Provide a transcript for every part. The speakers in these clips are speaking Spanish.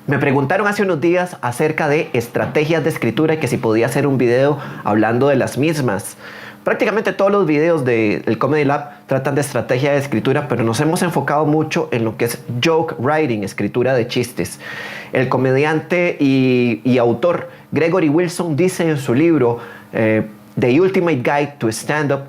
Me preguntaron hace unos días acerca de estrategias de escritura y que si podía hacer un video hablando de las mismas. Prácticamente todos los videos del Comedy Lab tratan de estrategia de escritura, pero nos hemos enfocado mucho en lo que es joke writing, escritura de chistes. El comediante y autor Gregory Wilson dice en su libro The Ultimate Guide to Stand-Up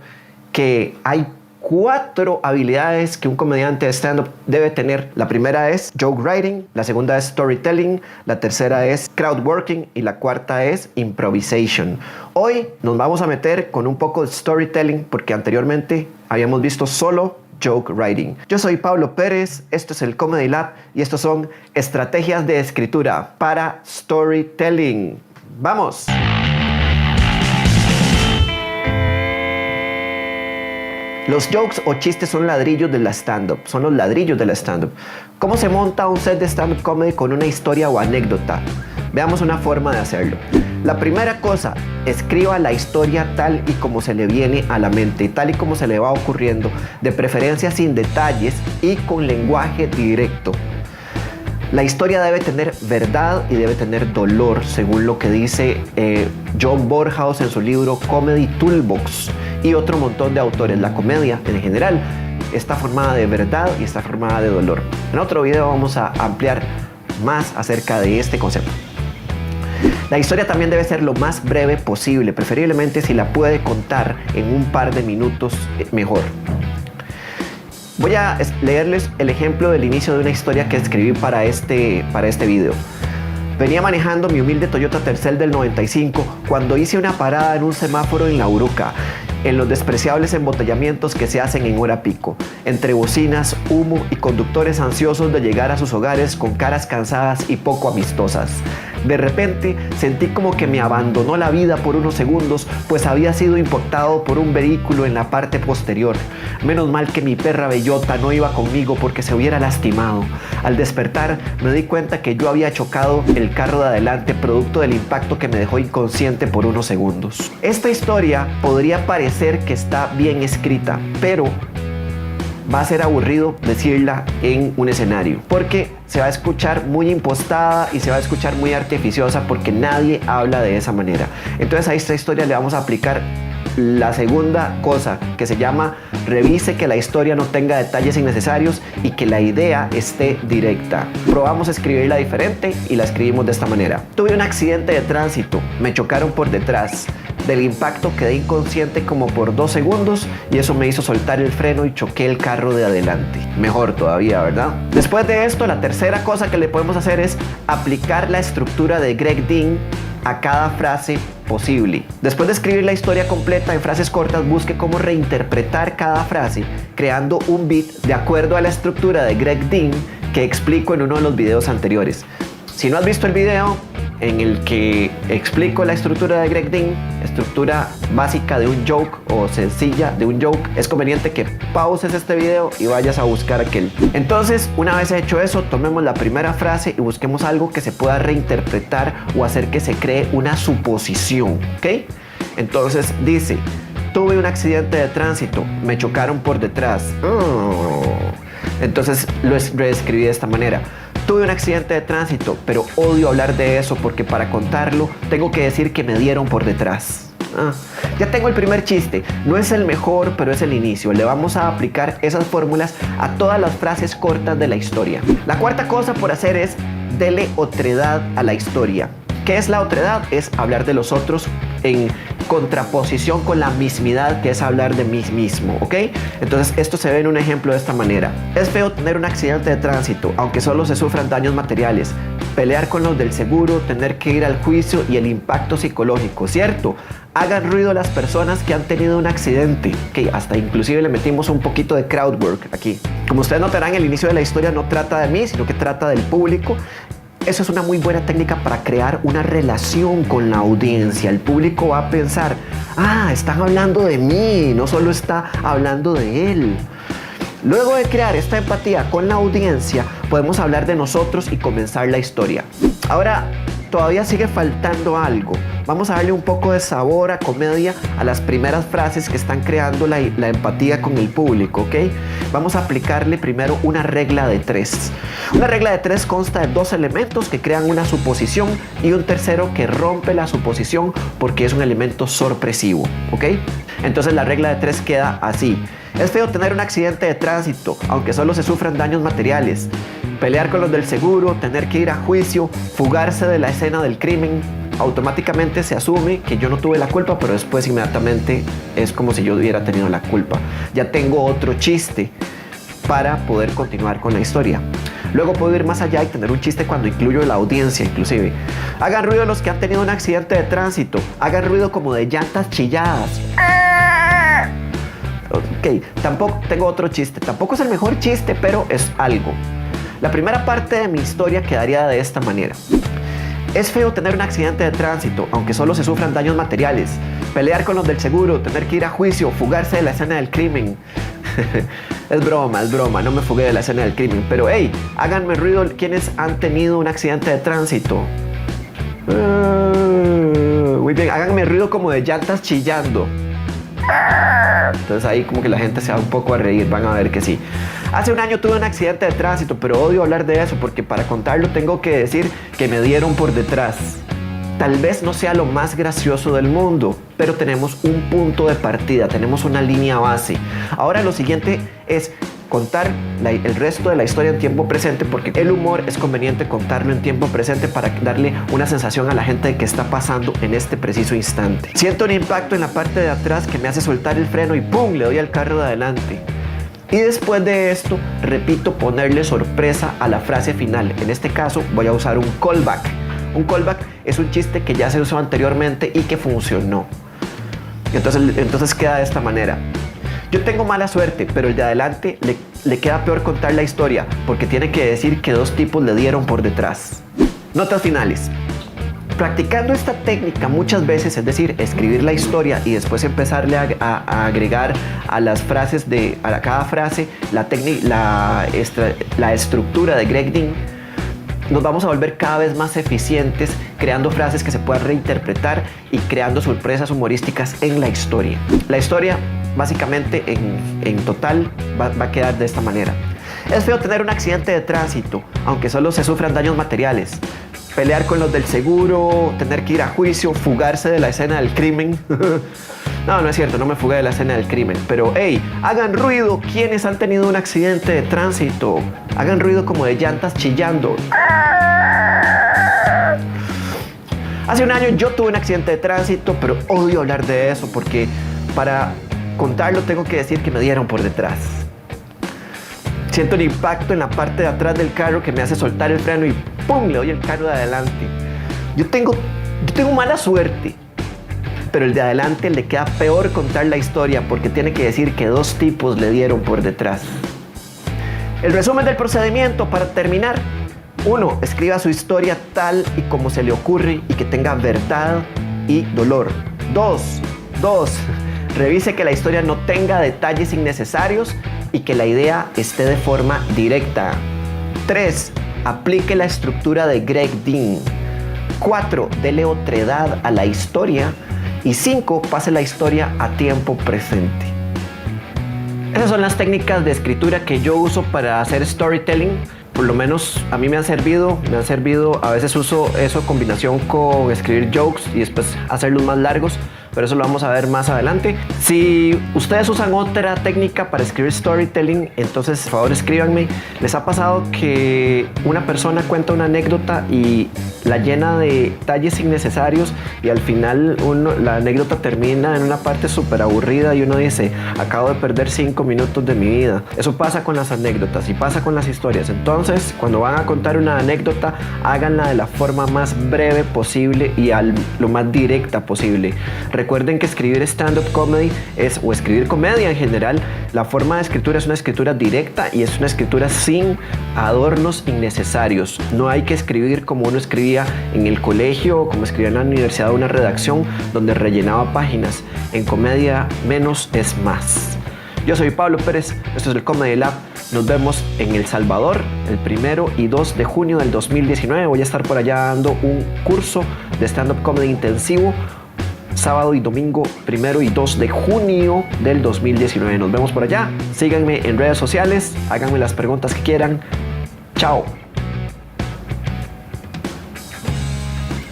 que hay 4 habilidades que un comediante de stand-up debe tener. La primera es joke writing, la segunda es storytelling, la tercera es crowd working y la cuarta es improvisation. Hoy nos vamos a meter con un poco de storytelling porque anteriormente habíamos visto solo joke writing. Yo soy Pablo Pérez, esto es el Comedy Lab y estos son estrategias de escritura para storytelling. ¡Vamos! Los jokes o chistes son ladrillos de la stand-up, son los ladrillos de la stand-up. ¿Cómo se monta un set de stand-up comedy con una historia o anécdota? Veamos una forma de hacerlo. La primera cosa, escriba la historia tal y como se le viene a la mente, tal y como se le va ocurriendo, de preferencia sin detalles y con lenguaje directo. La historia debe tener verdad y debe tener dolor, según lo que dice John Borhaus en su libro Comedy Toolbox y otro montón de autores. La comedia, en general, está formada de verdad y está formada de dolor. En otro video vamos a ampliar más acerca de este concepto. La historia también debe ser lo más breve posible, preferiblemente si la puede contar en un par de minutos, mejor. Voy a leerles el ejemplo del inicio de una historia que escribí para este video. Venía manejando mi humilde Toyota Tercel del 95 cuando hice una parada en un semáforo en La Uruca, en los despreciables embotellamientos que se hacen en hora pico, entre bocinas, humo y conductores ansiosos de llegar a sus hogares con caras cansadas y poco amistosas. De repente sentí como que me abandonó la vida por unos segundos, pues había sido impactado por un vehículo en la parte posterior. Menos mal que mi perra bellota no iba conmigo porque se hubiera lastimado. Al despertar me di cuenta que yo había chocado el carro de adelante producto del impacto que me dejó inconsciente por unos segundos. Esta historia podría parecer que está bien escrita, pero va a ser aburrido decirla en un escenario porque se va a escuchar muy impostada y se va a escuchar muy artificiosa porque nadie habla de esa manera. Entonces a esta historia le vamos a aplicar la segunda cosa, que se llama revise que la historia no tenga detalles innecesarios y que la idea esté directa. Probamos a escribirla diferente y la escribimos de esta manera. Tuve un accidente de tránsito, me chocaron por detrás. Del impacto quedé inconsciente como por 2 segundos y eso me hizo soltar el freno y choqué el carro de adelante. Mejor todavía, ¿verdad? Después de esto, la tercera cosa que le podemos hacer es aplicar la estructura de Greg Dean a cada frase posible. Después de escribir la historia completa en frases cortas, busque cómo reinterpretar cada frase creando un beat de acuerdo a la estructura de Greg Dean que explico en uno de los videos anteriores. Si no has visto el video en el que explico la estructura de Greg Dean, estructura básica de un joke o sencilla de un joke, es conveniente que pauses este video y vayas a buscar aquel. Entonces, una vez hecho eso, tomemos la primera frase y busquemos algo que se pueda reinterpretar o hacer que se cree una suposición, ¿ok? Entonces dice, tuve un accidente de tránsito, me chocaron por detrás. Entonces lo reescribí de esta manera. Tuve un accidente de tránsito, pero odio hablar de eso porque para contarlo tengo que decir que me dieron por detrás. Ya tengo el primer chiste. No es el mejor, pero es el inicio. Le vamos a aplicar esas fórmulas a todas las frases cortas de la historia. La cuarta cosa por hacer es dele otredad a la historia. ¿Qué es la otredad? Es hablar de los otros en contraposición con la mismidad, que es hablar de mí mismo, ¿ok? Entonces esto se ve en un ejemplo de esta manera. Es feo tener un accidente de tránsito, aunque solo se sufran daños materiales. Pelear con los del seguro, tener que ir al juicio y el impacto psicológico, ¿cierto? Hagan ruido las personas que han tenido un accidente. Ok, hasta inclusive le metimos un poquito de crowd work aquí. Como ustedes notarán, el inicio de la historia no trata de mí, sino que trata del público. Eso es una muy buena técnica para crear una relación con la audiencia. El público va a pensar, están hablando de mí, no solo está hablando de él. Luego de crear esta empatía con la audiencia, podemos hablar de nosotros y comenzar la historia. Ahora, todavía sigue faltando algo. Vamos a darle un poco de sabor a comedia a las primeras frases que están creando la empatía con el público, ¿ok? Vamos a aplicarle primero una regla de 3. Una regla de 3 consta de 2 elementos que crean una suposición y un tercero que rompe la suposición porque es un elemento sorpresivo, ¿ok? Entonces la regla de 3 queda así. Es feo tener un accidente de tránsito, aunque solo se sufran daños materiales. Pelear con los del seguro, tener que ir a juicio, fugarse de la escena del crimen. Automáticamente se asume que yo no tuve la culpa, pero después inmediatamente es como si yo hubiera tenido la culpa. Ya tengo otro chiste para poder continuar con la historia. Luego puedo ir más allá y tener un chiste cuando incluyo la audiencia inclusive. Hagan ruido los que han tenido un accidente de tránsito. Hagan ruido como de llantas chilladas. Ok, tampoco tengo otro chiste. Tampoco es el mejor chiste, pero es algo. La primera parte de mi historia quedaría de esta manera. Es feo tener un accidente de tránsito, aunque solo se sufran daños materiales. Pelear con los del seguro, tener que ir a juicio, fugarse de la escena del crimen. Es broma, no me fugué de la escena del crimen. Pero hey, háganme ruido quienes han tenido un accidente de tránsito. Muy bien, háganme ruido como de llantas chillando. Entonces ahí como que la gente se va un poco a reír, van a ver que sí. Hace un año tuve un accidente de tránsito, pero odio hablar de eso porque para contarlo tengo que decir que me dieron por detrás. Tal vez no sea lo más gracioso del mundo, pero tenemos un punto de partida, tenemos una línea base. Ahora lo siguiente es contar el resto de la historia en tiempo presente, porque el humor es conveniente contarlo en tiempo presente para darle una sensación a la gente de que está pasando en este preciso instante. Siento un impacto en la parte de atrás que me hace soltar el freno y ¡pum!, le doy al carro de adelante. Y después de esto, repito, ponerle sorpresa a la frase final. En este caso voy a usar un callback. Un callback es un chiste que ya se usó anteriormente y que funcionó. Entonces queda de esta manera. Yo tengo mala suerte, pero el de adelante le queda peor contar la historia porque tiene que decir que 2 tipos le dieron por detrás. Notas finales. Practicando esta técnica muchas veces, es decir, escribir la historia y después empezarle a agregar a las frases, a cada frase, la estructura de Greg Dean, nos vamos a volver cada vez más eficientes creando frases que se puedan reinterpretar y creando sorpresas humorísticas en la historia. La historia básicamente en total va a quedar de esta manera. Es feo tener un accidente de tránsito, aunque solo se sufran daños materiales. Pelear con los del seguro, tener que ir a juicio, fugarse de la escena del crimen. No es cierto, no me fugué de la escena del crimen. Pero hey, hagan ruido quienes han tenido un accidente de tránsito. Hagan ruido como de llantas chillando. Hace un año yo tuve un accidente de tránsito, pero odio hablar de eso porque para contarlo tengo que decir que me dieron por detrás. Siento el impacto en la parte de atrás del carro que me hace soltar el freno y ¡pum!, le doy el carro de adelante. Yo tengo mala suerte, pero el de adelante le queda peor contar la historia porque tiene que decir que 2 tipos le dieron por detrás. El resumen del procedimiento para terminar. 1. Escriba su historia tal y como se le ocurre y que tenga verdad y dolor. 2. Revise que la historia no tenga detalles innecesarios y que la idea esté de forma directa. 3. Aplique la estructura de Greg Dean. 4. Dele otredad a la historia. Y 5. Pase la historia a tiempo presente. Esas son las técnicas de escritura que yo uso para hacer storytelling. Por lo menos a mí me han servido. A veces uso eso en combinación con escribir jokes y después hacerlos más largos, pero eso lo vamos a ver más adelante. Si ustedes usan otra técnica para escribir storytelling, entonces por favor escríbanme. ¿Les ha pasado que una persona cuenta una anécdota y la llena de detalles innecesarios y al final la anécdota termina en una parte súper aburrida y uno dice, acabo de perder 5 minutos de mi vida? Eso pasa con las anécdotas y pasa con las historias. Entonces, cuando van a contar una anécdota, háganla de la forma más breve posible y lo más directa posible. Recuerden que escribir stand-up comedy o escribir comedia en general, la forma de escritura es una escritura directa y es una escritura sin adornos innecesarios. No hay que escribir como uno escribía en el colegio o como escribía en la universidad, una redacción donde rellenaba páginas. En comedia, menos es más. Yo soy Pablo Pérez, esto es el Comedy Lab. Nos vemos en El Salvador el 1 y 2 de junio del 2019. Voy a estar por allá dando un curso de stand-up comedy intensivo, sábado y domingo 1 y 2 de junio del 2019. Nos vemos por allá. Síganme en redes sociales, háganme las preguntas que quieran. Chao.